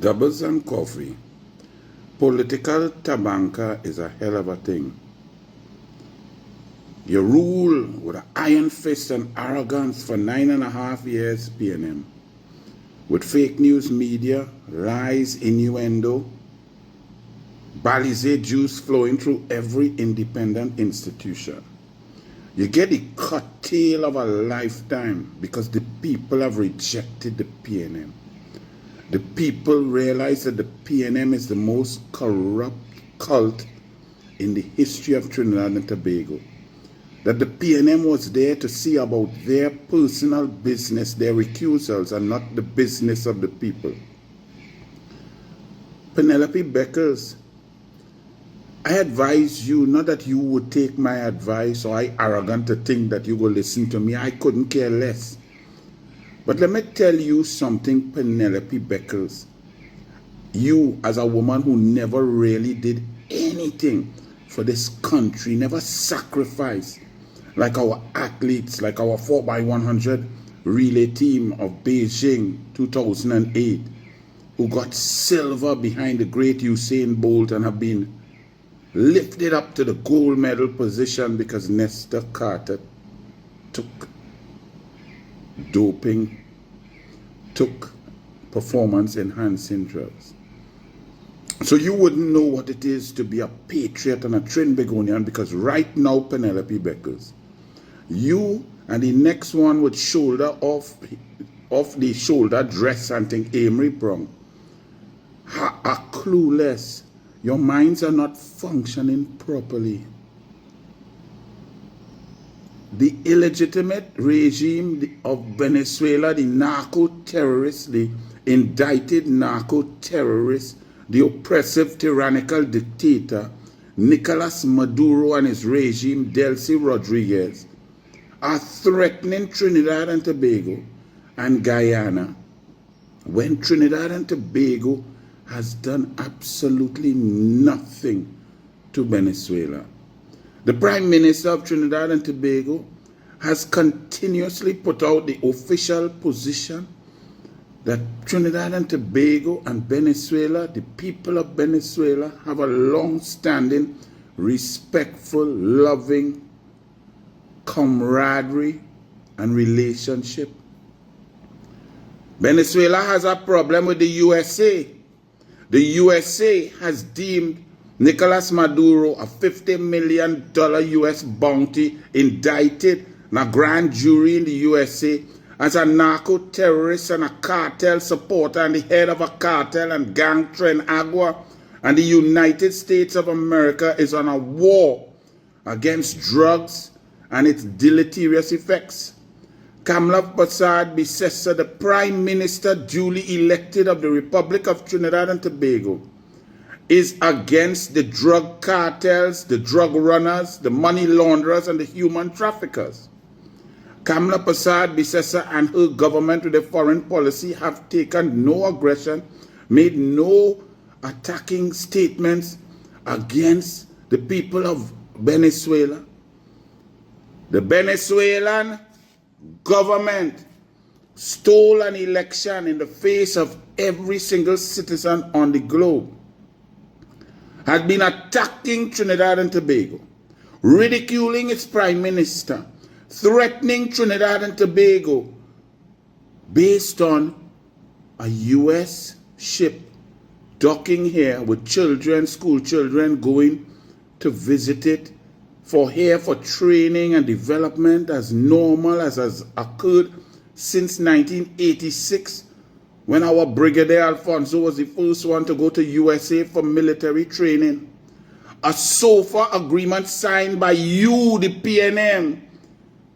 Doubles and coffee. Political tabanca is a hell of a thing. You rule with an iron fist and arrogance for 9.5 years, PNM. With fake news media, lies, innuendo, Balizé juice flowing through every independent institution. You get the curtail of a lifetime because the people have rejected the PNM. The people realize that the PNM is the most corrupt cult in the history of Trinidad and Tobago. That the PNM was there to see about their personal business, their recusals, and not the business of the people. Penelope Beckers, I advise you, not that you would take my advice, or I arrogant to think that you will listen to me. I couldn't care less. But let me tell you something, Penelope Beckers. You, as a woman who never really did anything for this country, never sacrificed, like our athletes, like our 4x100 relay team of Beijing 2008, who got silver behind the great Usain Bolt and have been lifted up to the gold medal position because Nestor Carter took doping, took performance-enhancing drugs. So you wouldn't know what it is to be a patriot and a Trinbagonian, because right now, Penelope Beckers, you and the next one with shoulder off the shoulder dress and thing, Amory Brown, are clueless. Your minds are not functioning properly. The illegitimate regime of Venezuela, the narco-terrorists, the indicted narco-terrorists, the oppressive, tyrannical dictator, Nicolas Maduro and his regime, Delcy Rodriguez, are threatening Trinidad and Tobago and Guyana, when Trinidad and Tobago has done absolutely nothing to Venezuela. The Prime Minister of Trinidad and Tobago has continuously put out the official position that Trinidad and Tobago and Venezuela, the people of Venezuela, have a long-standing, respectful, loving camaraderie and relationship. Venezuela has a problem with the USA. The USA has deemed Nicolas Maduro a $50 million US bounty, indicted in a grand jury in the USA as a narco-terrorist and a cartel supporter and the head of a cartel and gang Tren Agua. And the United States of America is on a war against drugs and its deleterious effects. Kamla Persad Bissessa, the Prime Minister duly elected of the Republic of Trinidad and Tobago, is against the drug cartels, the drug runners, the money launderers, and the human traffickers. Kamla Persad Bissessa and her government with their foreign policy have taken no aggression, made no attacking statements against the people of Venezuela. The Venezuelan government stole an election in the face of every single citizen on the globe, had been attacking Trinidad and Tobago, ridiculing its prime minister, threatening Trinidad and Tobago based on a U.S. ship docking here with children, school children, going to visit it for training and development, as normal as has occurred since 1986, when our Brigadier Alfonso was the first one to go to USA for military training. A SOFA agreement signed by you, the PNM,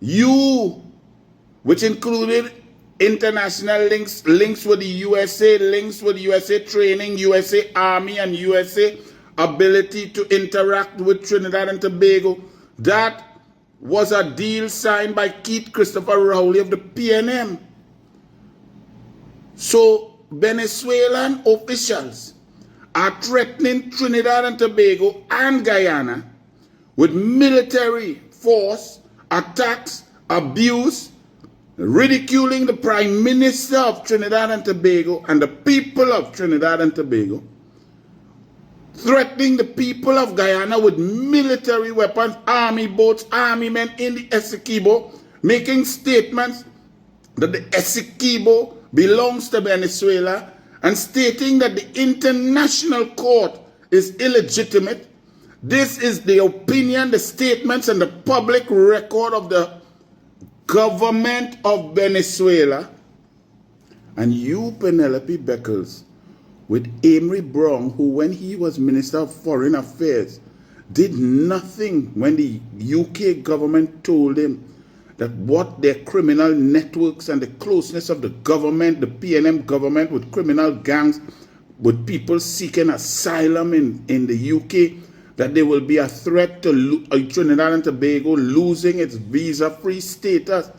you, which included international links with the USA, links with USA training, USA Army, and USA ability to interact with Trinidad and Tobago. That was a deal signed by Keith Christopher Rowley of the PNM. So Venezuelan officials are threatening Trinidad and Tobago and Guyana with military force, attacks, abuse, ridiculing the Prime Minister of Trinidad and Tobago and the people of Trinidad and Tobago, threatening the people of Guyana with military weapons, army boats, army men in the Essequibo, making statements that the Essequibo belongs to Venezuela and stating that the international court is illegitimate. This is the opinion, the statements, and the public record of the government of Venezuela. And you, Penelope Beckles, with Amory Brown, who when he was Minister of Foreign Affairs, did nothing when the UK government told him that what their criminal networks and the closeness of the government, the PNM government with criminal gangs, with people seeking asylum in the UK, that there will be a threat to Trinidad and Tobago losing its visa-free status.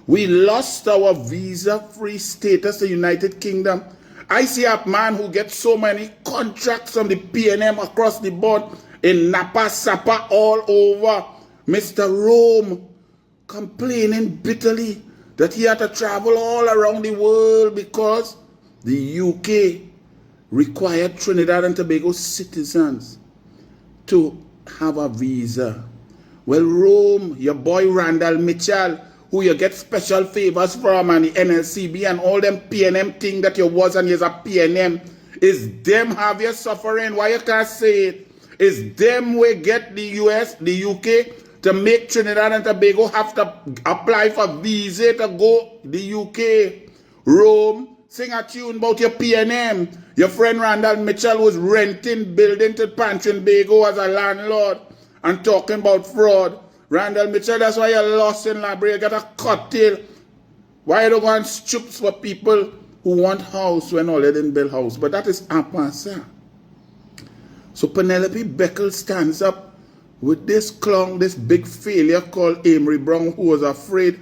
We lost our visa-free status to the United Kingdom. I see a man who gets so many contracts from the PNM across the board in Napa, Sapa, all over. Mr. Rome complaining bitterly that he had to travel all around the world because the UK required Trinidad and Tobago citizens to have a visa. Well, Rome, your boy Randall Mitchell, who you get special favors from, and the NLCB and all them PNM thing that you was and you's a PNM, is them have you suffering. Why you can't say it? Is them we get the US, the UK, to make Trinidad and Tobago have to apply for visa to go the UK. Rome, sing a tune about your PNM. Your friend Randall Mitchell was renting building to Trinbago as a landlord and talking about fraud. Randall Mitchell, that's why you're lost in Labrie. You got a cocktail. Why you don't go and stoops for people who want house when all they didn't build house? But that is en passant. So Penelope Beckles stands up with this clown, this big failure called Amory Brown, who was afraid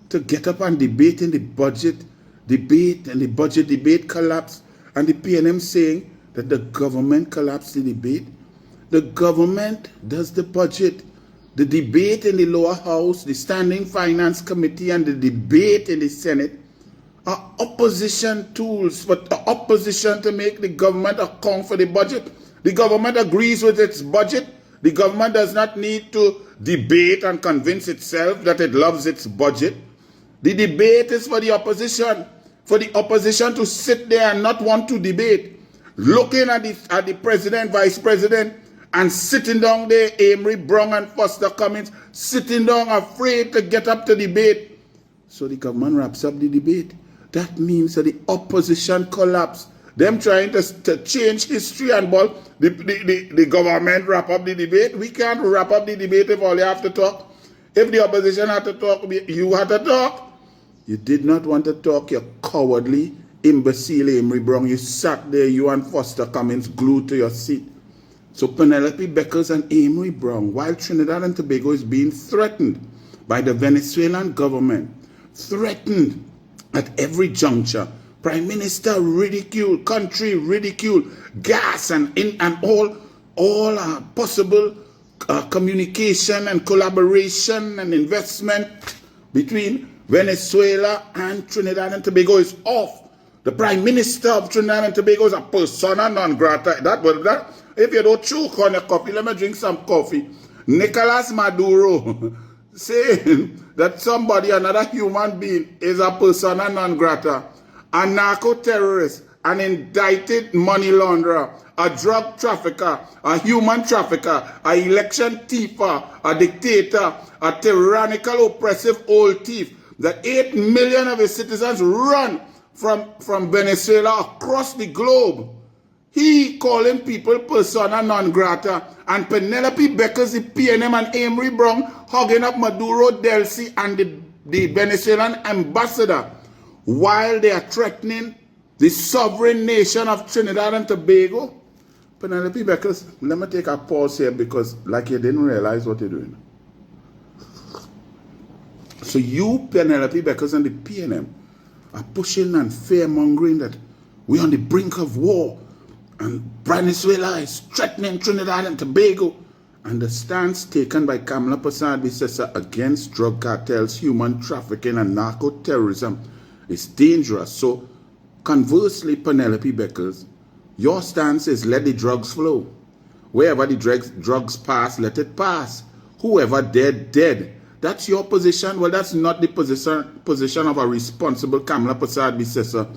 to get up and debate in the budget debate, and the budget debate collapsed, and the PNM saying that the government collapsed the debate. The government does the budget. The debate in the lower house, the Standing Finance Committee, and the debate in the Senate are opposition tools for the opposition to make the government account for the budget. The government agrees with its budget. The government does not need to debate and convince itself that it loves its budget. The debate is for the opposition to sit there and not want to debate, looking at the president, vice president, and sitting down there, Amory Brown and Foster Cummings, sitting down afraid to get up to debate. So the government wraps up the debate. That means that the opposition collapse. Them trying to change history and ball, the government wrap up the debate. We can't wrap up the debate if all you have to talk. If the opposition had to talk, you had to talk. You did not want to talk, you cowardly, imbecile Amory Brown. You sat there, you and Foster Cummings glued to your seat. So Penelope Beckles and Amory Brown, while Trinidad and Tobago is being threatened by the Venezuelan government, threatened at every juncture, Prime Minister ridiculed, country ridiculed, gas and all possible communication and collaboration and investment between Venezuela and Trinidad and Tobago is off. The Prime Minister of Trinidad and Tobago is a persona non grata. If you don't choke on your coffee, let me drink some coffee. Nicolas Maduro saying that somebody, another human being, is a persona non grata, a narco-terrorist, an indicted money launderer, a drug trafficker, a human trafficker, an election thiefer, a dictator, a tyrannical, oppressive old thief, that 8 million of his citizens run from Venezuela across the globe. He calling people persona non grata, and Penelope Beckles, the PNM, and Amory Brown hugging up Maduro, Delcy, and the Venezuelan ambassador, while they are threatening the sovereign nation of Trinidad and Tobago. Penelope Beckles, let me take a pause here because like you didn't realize what you're doing. So you, Penelope Beckles, and the PNM are pushing and fear-mongering that we're on the brink of war and Venezuela is threatening Trinidad and Tobago And the stance taken by Kamala Persad-Bissessar against drug cartels, human trafficking, and narco-terrorism is dangerous. So, conversely, Penelope Beckles, your stance is let the drugs flow. Wherever the drugs pass, let it pass. Whoever dead, dead. That's your position. Well, that's not the position of a responsible Kamala Persad-Bissessar,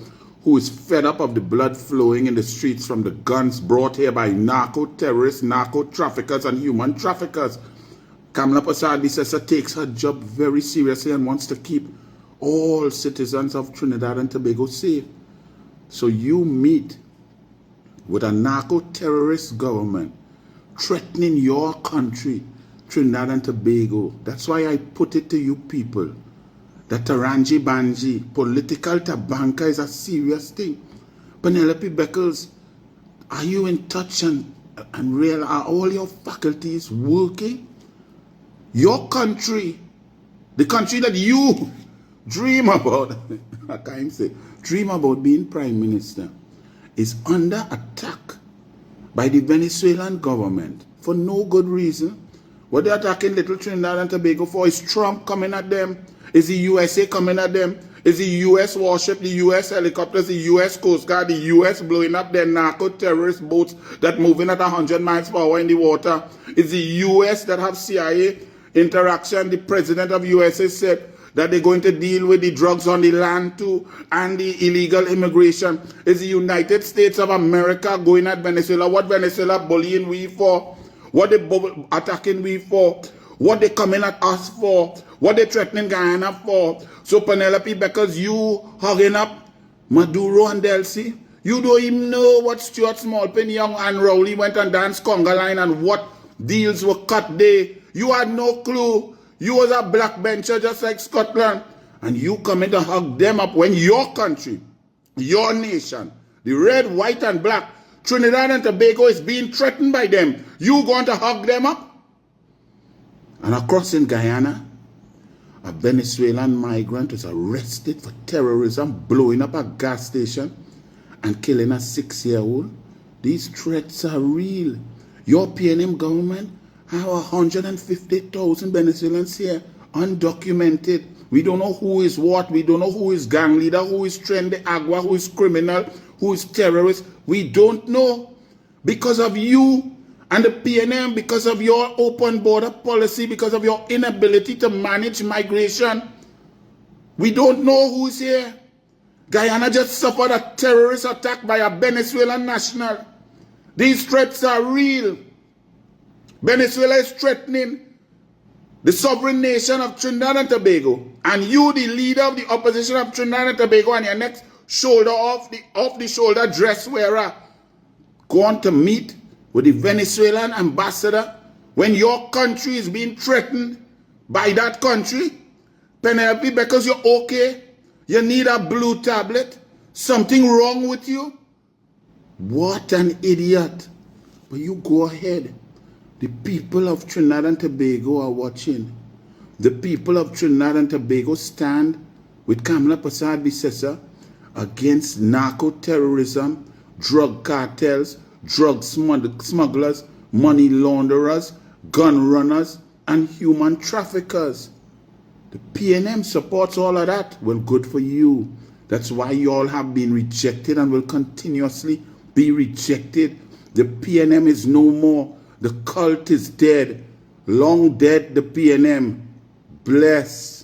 who is fed up of the blood flowing in the streets from the guns brought here by narco-terrorists, narco-traffickers, and human traffickers. Kamala Persad-Bissessar takes her job very seriously and wants to keep all citizens of Trinidad and Tobago safe. So you meet with a narco-terrorist government threatening your country, Trinidad and Tobago. That's why I put it to you people that Taranji Banji, political tabanka is a serious thing. Penelope Beckles, are you in touch and real? Are all your faculties working? Your country, the country that you dream about, I can't say, dream about being prime minister, is under attack by the Venezuelan government for no good reason. What they're attacking little Trinidad and Tobago for is Trump coming at them. Is the USA coming at them? Is the US warship, the US helicopters, the US Coast Guard, the US blowing up their narco-terrorist boats that moving at 100 miles per hour in the water? Is the US that have CIA interaction? The president of USA said that they're going to deal with the drugs on the land too and the illegal immigration. Is the United States of America going at Venezuela? What Venezuela bullying we for? What they attacking we for? What they coming at us for? What they threatening Guyana for? So Penelope Beckles, you hugging up Maduro and Delcy. You don't even know what Stuart Smallpin, Young and Rowley went and danced conga line and what deals were cut there. You had no clue. You was a black bencher just like Scotland. And you coming to hug them up when your country, your nation, the red, white and black, Trinidad and Tobago is being threatened by them. You going to hug them up? And across in Guyana, a Venezuelan migrant was arrested for terrorism, blowing up a gas station and killing a 6-year-old. These threats are real. Your PNM government have 150,000 Venezuelans here, undocumented. We don't know who is what. We don't know who is gang leader, who is trend de agua, who is criminal, who is terrorist. We don't know. Because of you and the PNM, because of your open border policy, because of your inability to manage migration, we don't know who's here. Guyana just suffered a terrorist attack by a Venezuelan national. These threats are real. Venezuela is threatening the sovereign nation of Trinidad and Tobago. And you, the leader of the opposition of Trinidad and Tobago, and your next shoulder off the shoulder dress wearer, go on to meet with the Venezuelan ambassador when your country is being threatened by that country? Penelope, because you're okay, you need a blue tablet, something wrong with you? What an idiot. But you go ahead. The people of Trinidad and Tobago are watching. The people of Trinidad and Tobago stand with Kamala Persad-Bissessar against narco-terrorism, drug cartels, drug smugglers, money launderers, gun runners, and human traffickers. The PNM supports all of that. Well, good for you. That's why you all have been rejected and will continuously be rejected. The PNM is no more. The cult is dead. Long dead the PNM. Bless.